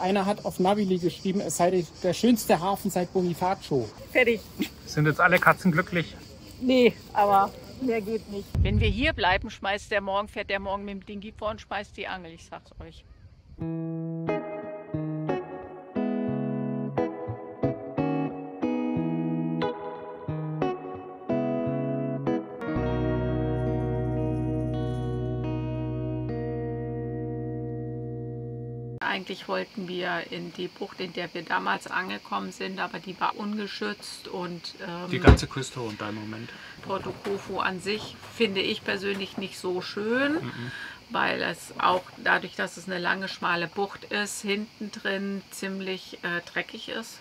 Einer hat auf Navili geschrieben, es sei der schönste Hafen seit Bonifacio. Fertig. Sind jetzt alle Katzen glücklich? Nee, aber mehr geht nicht. Wenn wir hier bleiben, fährt der morgen mit dem Dingi vor und schmeißt die Angel, ich sag's euch. Eigentlich wollten wir in die Bucht, in der wir damals angekommen sind, aber die war ungeschützt und Die ganze Küste runter im Moment. Porto Kofo an sich finde ich persönlich nicht so schön, weil es auch dadurch, dass es eine lange, schmale Bucht ist, hinten drin ziemlich dreckig ist.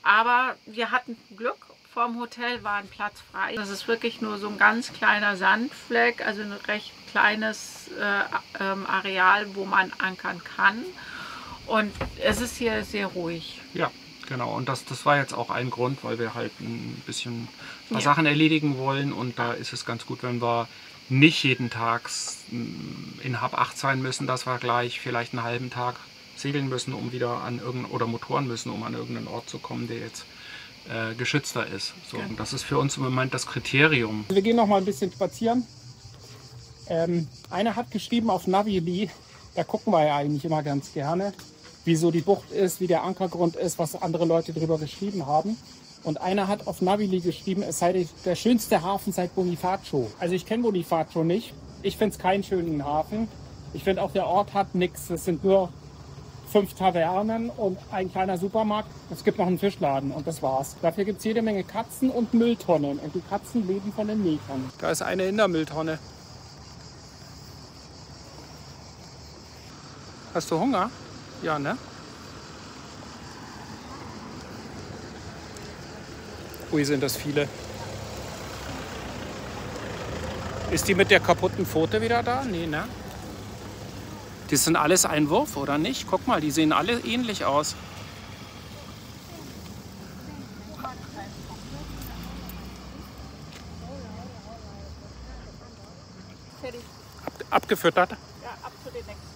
Aber wir hatten Glück. Vorm Hotel war ein Platz frei. Das ist wirklich nur so ein ganz kleiner Sandfleck, also ein recht kleines Areal, wo man ankern kann. Und es ist hier sehr ruhig. Ja, genau. Und das war jetzt auch ein Grund, weil wir halt ein bisschen Sachen erledigen wollen. Und da ist es ganz gut, wenn wir nicht jeden Tag in Hab 8 sein müssen, dass wir gleich vielleicht einen halben Tag segeln müssen, um wieder oder motoren müssen, um an irgendeinen Ort zu kommen, der jetzt geschützter ist. So, und das ist für uns im Moment das Kriterium. Wir gehen noch mal ein bisschen spazieren. Einer hat geschrieben auf Navili, da gucken wir ja eigentlich immer ganz gerne, wie so die Bucht ist, wie der Ankergrund ist, was andere Leute darüber geschrieben haben. Und einer hat auf Navili geschrieben, es sei der schönste Hafen seit Bonifacio. Also ich kenne Bonifacio nicht. Ich finde es keinen schönen Hafen. Ich finde auch, der Ort hat nichts. Es sind nur 5 Tavernen und ein kleiner Supermarkt. Es gibt noch einen Fischladen und das war's. Dafür gibt es jede Menge Katzen und Mülltonnen. Und die Katzen leben von den Milchern. Da ist eine in der Mülltonne. Hast du Hunger? Ja, ne? Ui, sind das viele. Ist die mit der kaputten Pfote wieder da? Nee, ne? Die sind alles Einwurf, oder nicht? Guck mal, die sehen alle ähnlich aus. Fertig. Abgefüttert? Ja, ab zu den nächsten.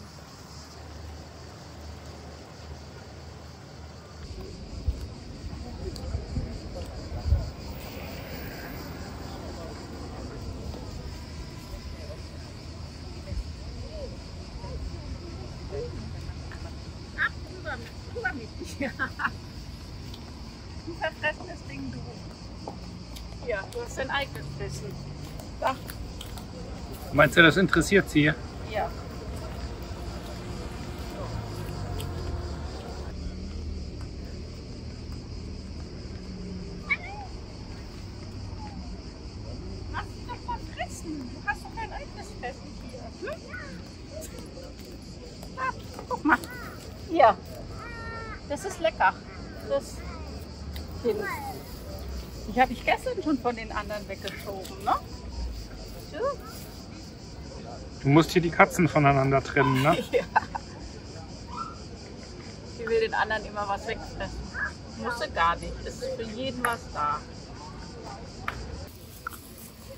Ja. Du verfressenes Ding, du. Ja, du hast dein eigenes Fressen. Da. Meinst du, das interessiert sie? Ja. Lass dich doch mal fressen. Du hast doch dein eigenes Fressen hier. Hm? Ah, guck mal. Hier. Das ist lecker. Das die habe ich gestern schon von den anderen weggeschoben, ne? So. Du musst hier die Katzen voneinander trennen, ne? Ja. Die will den anderen immer was wegfressen. Musste gar nicht. Es ist für jeden was da.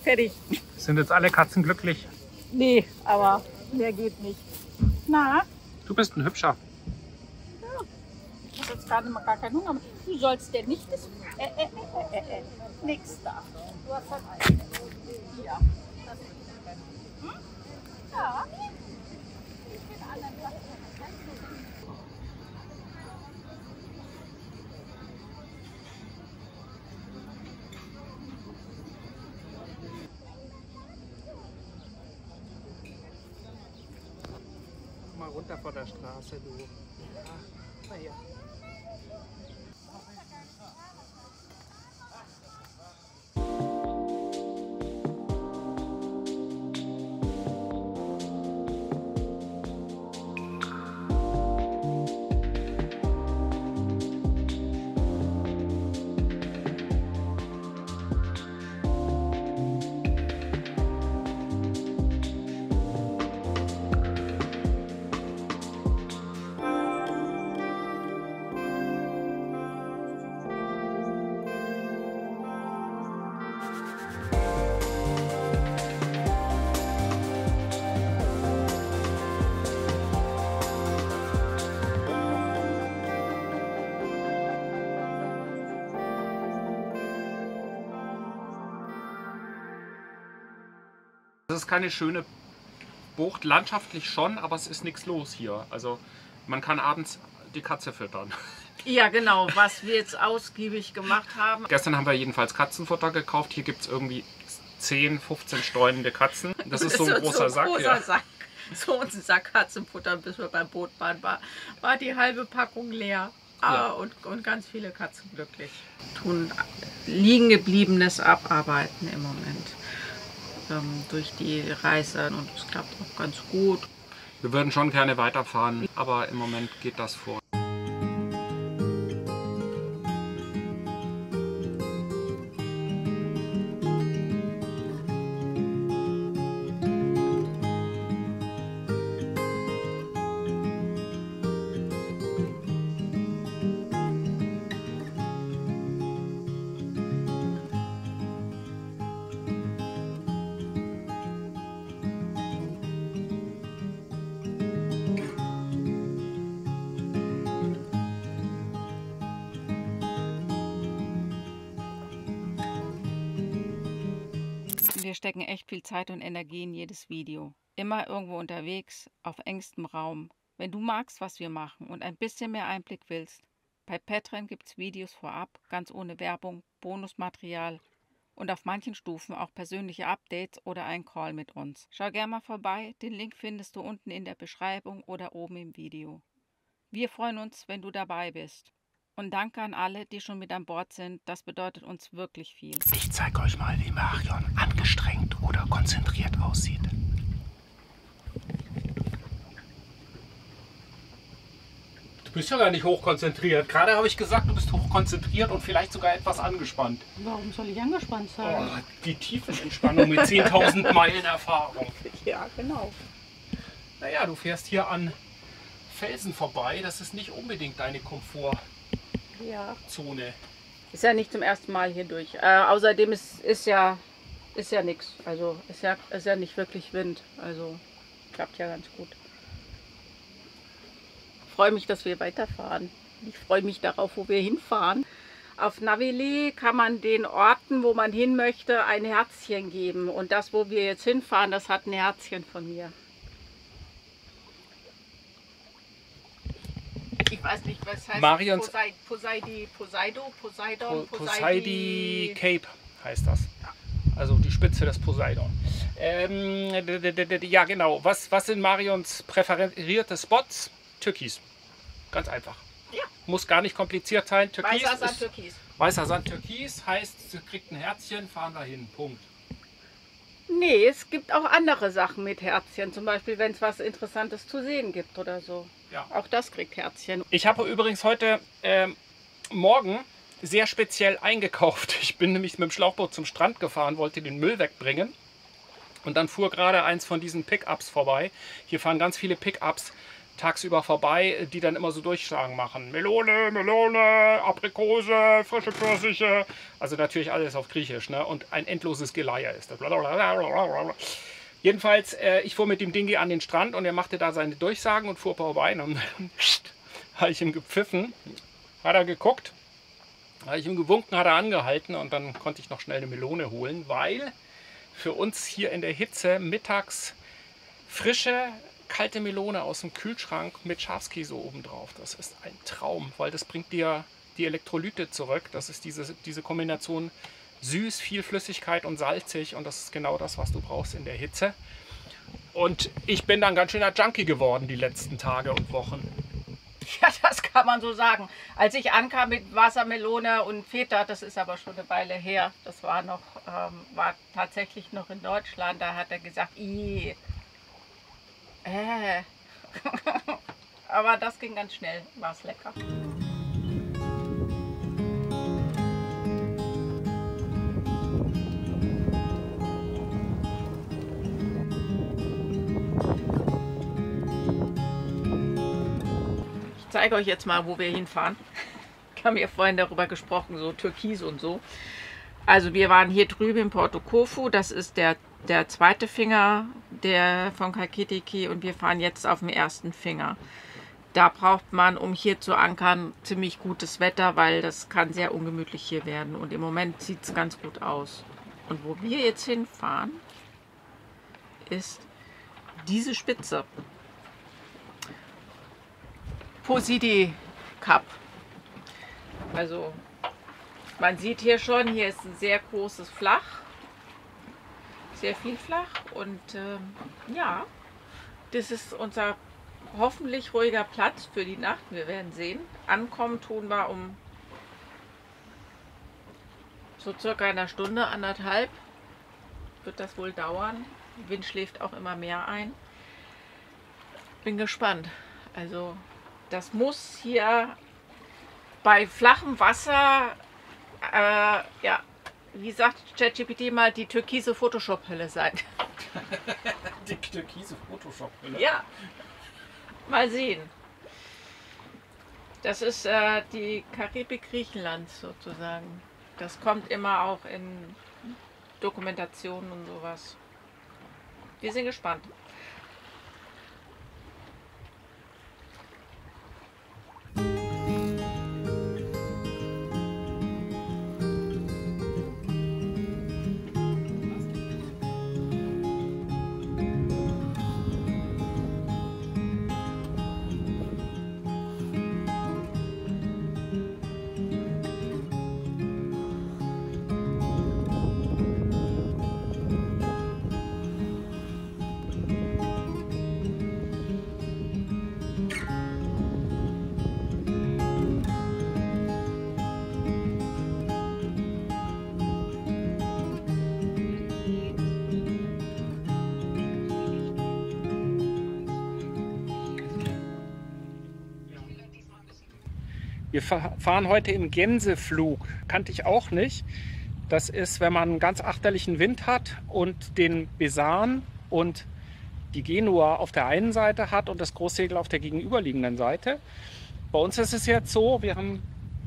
Fertig. Sind jetzt alle Katzen glücklich? Nee, aber mehr geht nicht. Na? Du bist ein Hübscher. Ich habe jetzt gerade mal gar keinen Hunger. Du sollst denn nicht das. Nix da. Du hast halt einen. Ja. Das ist hm? Ja. Ich bin anderen Sachen. Mal runter vor der Straße, du. Ja, na hier. Das ist keine schöne Bucht, landschaftlich schon, aber es ist nichts los hier. Also man kann abends die Katze füttern. Ja, genau, was wir jetzt ausgiebig gemacht haben. Gestern haben wir jedenfalls Katzenfutter gekauft. Hier gibt es irgendwie 10, 15 streunende Katzen. Das ist so ein großer Sack. Sack. So ein Sack Katzenfutter, bis wir beim Boot waren, war die halbe Packung leer. Ja. Und ganz viele Katzen glücklich. Tun liegen gebliebenes abarbeiten im Moment. Durch die Reise und es klappt auch ganz gut. Wir würden schon gerne weiterfahren, aber im Moment geht das vor. Wir stecken echt viel Zeit und Energie in jedes Video. Immer irgendwo unterwegs, auf engstem Raum. Wenn du magst, was wir machen und ein bisschen mehr Einblick willst, bei Patreon gibt es Videos vorab, ganz ohne Werbung, Bonusmaterial und auf manchen Stufen auch persönliche Updates oder ein Call mit uns. Schau gerne mal vorbei, den Link findest du unten in der Beschreibung oder oben im Video. Wir freuen uns, wenn du dabei bist. Und danke an alle, die schon mit an Bord sind. Das bedeutet uns wirklich viel. Ich zeige euch mal, wie Marion angestrengt oder konzentriert aussieht. Du bist ja gar nicht hochkonzentriert. Gerade habe ich gesagt, du bist hochkonzentriert und vielleicht sogar etwas angespannt. Warum soll ich angespannt sein? Oh, die Tiefenentspannung mit 10.000 Meilen Erfahrung. Ja, genau. Naja, du fährst hier an Felsen vorbei. Das ist nicht unbedingt deine Komfortzone. Ja. Ist ja nicht zum ersten Mal hier durch. Außerdem ist ja nichts. Also ist ja nicht wirklich Wind. Also klappt ja ganz gut. Ich freue mich, dass wir weiterfahren. Ich freue mich darauf, wo wir hinfahren. Auf Navili kann man den Orten, wo man hin möchte, ein Herzchen geben. Und das, wo wir jetzt hinfahren, das hat ein Herzchen von mir. Ich weiß nicht, was heißt Marions Poseidon Cape heißt das. Also die Spitze des Poseidon. Ja genau. Was sind Marions präferierte Spots? Türkis. Ganz einfach. Ja. Muss gar nicht kompliziert sein. Türkis Weißer Sand Türkis. Weißer Sand Türkis heißt, sie kriegt ein Herzchen, fahren wir hin. Punkt. Nee, es gibt auch andere Sachen mit Herzchen. Zum Beispiel, wenn es was Interessantes zu sehen gibt oder so. Ja. Auch das kriegt Herzchen. Ich habe übrigens heute Morgen sehr speziell eingekauft. Ich bin nämlich mit dem Schlauchboot zum Strand gefahren, wollte den Müll wegbringen. Und dann fuhr gerade eins von diesen Pickups vorbei. Hier fahren ganz viele Pickups tagsüber vorbei, die dann immer so Durchsagen machen. Melone, Melone, Aprikose, frische Pfirsiche. Also natürlich alles auf Griechisch, ne? Und ein endloses Geleier ist das. Jedenfalls, ich fuhr mit dem Dingi an den Strand und er machte da seine Durchsagen und fuhr vorbei. Und dann habe ich ihm gepfiffen, hat er geguckt, habe ich ihm gewunken, hat er angehalten und dann konnte ich noch schnell eine Melone holen, weil für uns hier in der Hitze mittags frische, kalte Melone aus dem Kühlschrank mit Schafskäse obendrauf. Das ist ein Traum, weil das bringt dir die Elektrolyte zurück. Das ist diese Kombination süß, viel Flüssigkeit und salzig und das ist genau das, was du brauchst in der Hitze. Und ich bin dann ganz schöner Junkie geworden die letzten Tage und Wochen. Ja, das kann man so sagen. Als ich ankam mit Wassermelone und Feta, das ist aber schon eine Weile her, das war tatsächlich noch in Deutschland, da hat er gesagt, aber das ging ganz schnell, war es lecker. Ich zeige euch jetzt mal, wo wir hinfahren. Wir haben ja vorhin darüber gesprochen, so Türkis und so. Also wir waren hier drüben in Porto Kofu, das ist der zweite Finger von Kakitiki und wir fahren jetzt auf dem ersten Finger. Da braucht man, um hier zu ankern, ziemlich gutes Wetter, weil das kann sehr ungemütlich hier werden und im Moment sieht es ganz gut aus. Und wo wir jetzt hinfahren, ist diese Spitze. Posidie Cup. Also man sieht hier schon, hier ist ein sehr großes Flach. Sehr viel flach und ja, das ist unser hoffentlich ruhiger Platz für die Nacht. Wir werden sehen. Ankommen tun wir um so circa einer Stunde, anderthalb wird das wohl dauern. Der Wind schläft auch immer mehr ein. Bin gespannt. Also das muss hier bei flachem Wasser, ja, wie sagt ChatGPT mal, die türkise Photoshop-Hölle sein. Die türkise Photoshop-Hölle? Ja, mal sehen. Das ist die Karibik Griechenlands sozusagen. Das kommt immer auch in Dokumentationen und sowas. Wir sind gespannt. Wir fahren heute im Gänseflug. Kannte ich auch nicht. Das ist, wenn man einen ganz achterlichen Wind hat und den Besan und die Genua auf der einen Seite hat und das Großsegel auf der gegenüberliegenden Seite. Bei uns ist es jetzt so, wir haben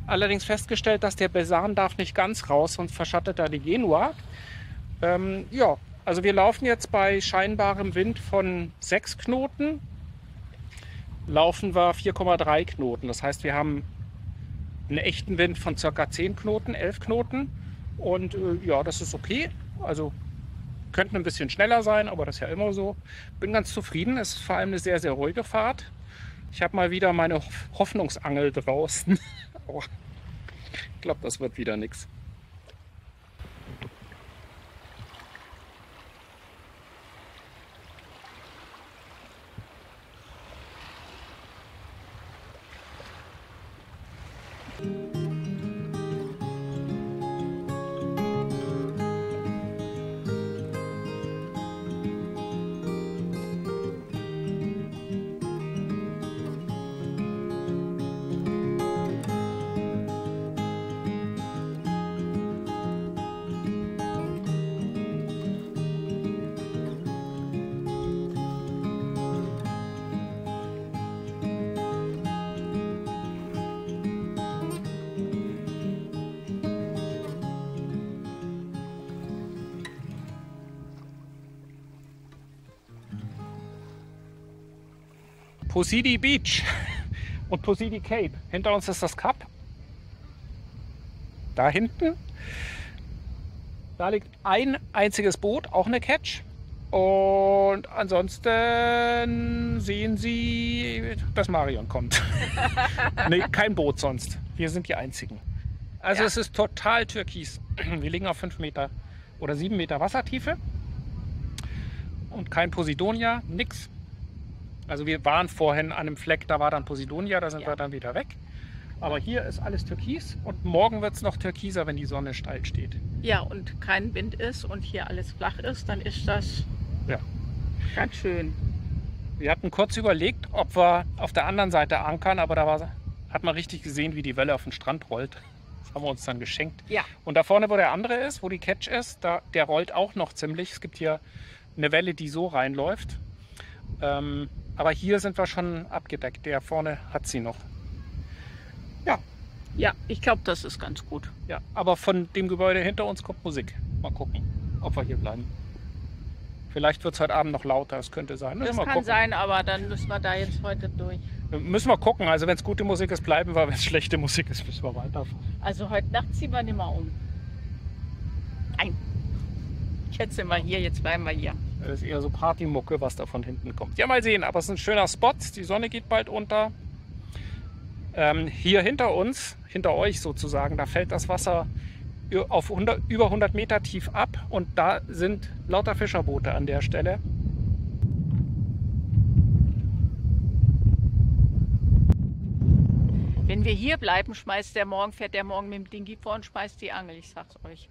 allerdings festgestellt, dass der Besan darf nicht ganz raus, sonst verschattet er die Genua. Ja, also wir laufen jetzt bei scheinbarem Wind von 6 Knoten, laufen wir 4,3 Knoten. Das heißt, wir haben einen echten Wind von ca. 10 Knoten, 11 Knoten und ja, das ist okay. Also könnten ein bisschen schneller sein, aber das ist ja immer so. Bin ganz zufrieden, es ist vor allem eine sehr, sehr ruhige Fahrt. Ich habe mal wieder meine Hoffnungsangel draußen. Oh, ich glaube, das wird wieder nichts. Posidie Beach und Posidie Cape. Hinter uns ist das Kap. Da hinten. Da liegt ein einziges Boot, auch eine Ketch. Und ansonsten sehen Sie, dass Marion kommt. Nee, kein Boot sonst. Wir sind die Einzigen. Also ja. Es ist total türkis. Wir liegen auf 5 Meter oder 7 Meter Wassertiefe. Und kein Posidonia, nix. Also wir waren vorhin an einem Fleck, da war dann Posidonia, da sind wir dann wieder weg. Aber hier ist alles türkis und morgen wird es noch türkiser, wenn die Sonne steil steht. Ja, und kein Wind ist und hier alles flach ist, dann ist das ganz schön. Wir hatten kurz überlegt, ob wir auf der anderen Seite ankern, aber hat man richtig gesehen, wie die Welle auf den Strand rollt. Das haben wir uns dann geschenkt. Ja. Und da vorne, wo der andere ist, wo die Ketch ist, der rollt auch noch ziemlich. Es gibt hier eine Welle, die so reinläuft. Aber hier sind wir schon abgedeckt. Der vorne hat sie noch. Ja. Ja, ich glaube, das ist ganz gut. Ja, aber von dem Gebäude hinter uns kommt Musik. Mal gucken, ob wir hier bleiben. Vielleicht wird es heute Abend noch lauter, das könnte sein. Das kann sein, aber dann müssen wir da jetzt heute durch. Müssen wir gucken. Also wenn es gute Musik ist, bleiben wir. Wenn es schlechte Musik ist, müssen wir weiterfahren. Also heute Nacht ziehen wir nicht mehr um. Nein. Jetzt sind wir hier, jetzt bleiben wir hier. Das ist eher so Partymucke, was da von hinten kommt. Ja, mal sehen, aber es ist ein schöner Spot. Die Sonne geht bald unter. Hier hinter uns, hinter euch sozusagen, da fällt das Wasser auf über 100 Meter tief ab und da sind lauter Fischerboote an der Stelle. Wenn wir hier bleiben, fährt der morgen mit dem Dingi vor und schmeißt die Angel, ich sag's euch.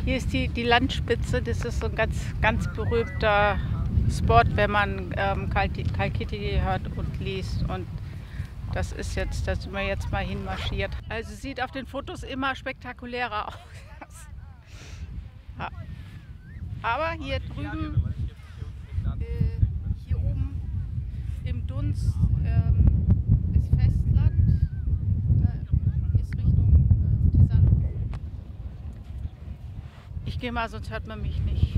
Hier ist die Landspitze, das ist so ein ganz berühmter Spot, wenn man Kalkiti hört und liest. Und da sind wir jetzt mal hinmarschiert. Also sieht auf den Fotos immer spektakulärer aus. Ja. Aber hier drüben, hier oben im Dunst ist Festland. Ist Richtung Thessaloniki. Ich gehe mal, sonst hört man mich nicht.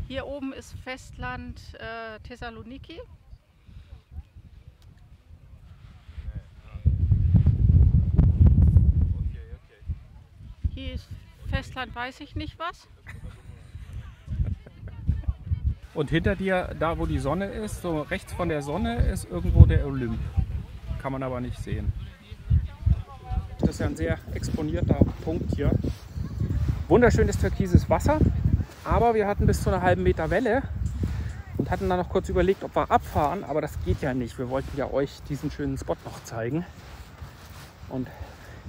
Hier oben ist Festland Thessaloniki. Hier ist Festland, weiß ich nicht was. Und hinter dir, da wo die Sonne ist, so rechts von der Sonne, ist irgendwo der Olymp. Kann man aber nicht sehen. Das ist ja ein sehr exponierter Punkt hier. Wunderschönes türkises Wasser, aber wir hatten bis zu einer halben Meter Welle und hatten dann noch kurz überlegt, ob wir abfahren, aber das geht ja nicht. Wir wollten ja euch diesen schönen Spot noch zeigen. Und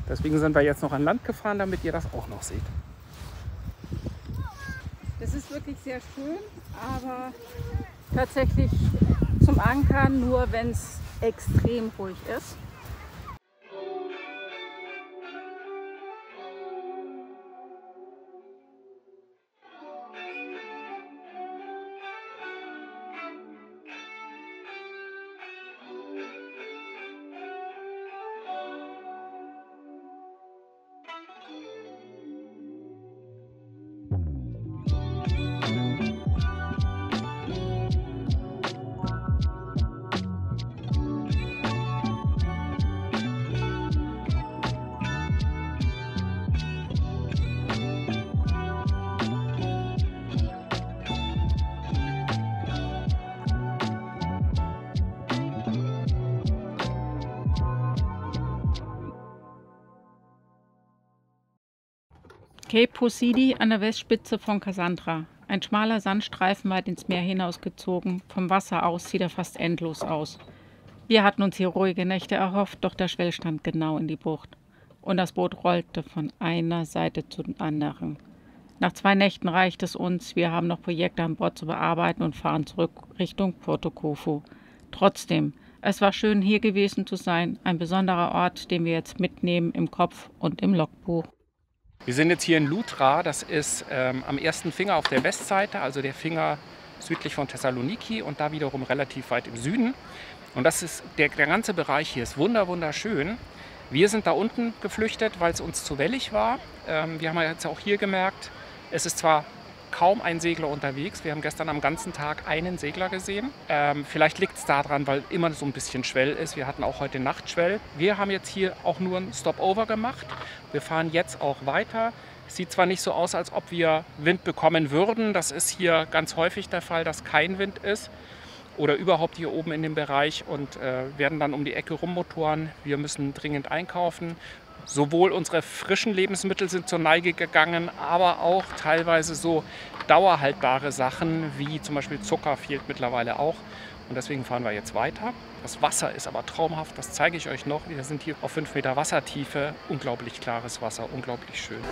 deswegen sind wir jetzt noch an Land gefahren, damit ihr das auch noch seht. Das ist wirklich sehr schön, aber tatsächlich zum Ankern nur, wenn es extrem ruhig ist. Cape Posidi an der Westspitze von Cassandra. Ein schmaler Sandstreifen weit ins Meer hinausgezogen. Vom Wasser aus sieht er fast endlos aus. Wir hatten uns hier ruhige Nächte erhofft, doch der Schwell stand genau in die Bucht. Und das Boot rollte von einer Seite zur anderen. Nach 2 Nächten reicht es uns. Wir haben noch Projekte an Bord zu bearbeiten und fahren zurück Richtung Porto Koufu. Trotzdem, es war schön, hier gewesen zu sein. Ein besonderer Ort, den wir jetzt mitnehmen im Kopf und im Logbuch. Wir sind jetzt hier in Lutra, das ist am ersten Finger auf der Westseite, also der Finger südlich von Thessaloniki und da wiederum relativ weit im Süden. Und das ist der ganze Bereich hier ist wunderschön. Wir sind da unten geflüchtet, weil es uns zu wellig war. Wir haben ja jetzt auch hier gemerkt, es ist zwar kaum ein Segler unterwegs. Wir haben gestern am ganzen Tag einen Segler gesehen. Vielleicht liegt es daran, weil immer so ein bisschen Schwell ist. Wir hatten auch heute Nachtschwell. Wir haben jetzt hier auch nur ein Stopover gemacht. Wir fahren jetzt auch weiter. Es sieht zwar nicht so aus, als ob wir Wind bekommen würden. Das ist hier ganz häufig der Fall, dass kein Wind ist. Oder überhaupt hier oben in dem Bereich und werden dann um die Ecke rummotoren. Wir müssen dringend einkaufen. Sowohl unsere frischen Lebensmittel sind zur Neige gegangen, aber auch teilweise so dauerhaltbare Sachen wie zum Beispiel Zucker fehlt mittlerweile auch. Und deswegen fahren wir jetzt weiter. Das Wasser ist aber traumhaft, das zeige ich euch noch. Wir sind hier auf 5 Meter Wassertiefe. Unglaublich klares Wasser, unglaublich schön.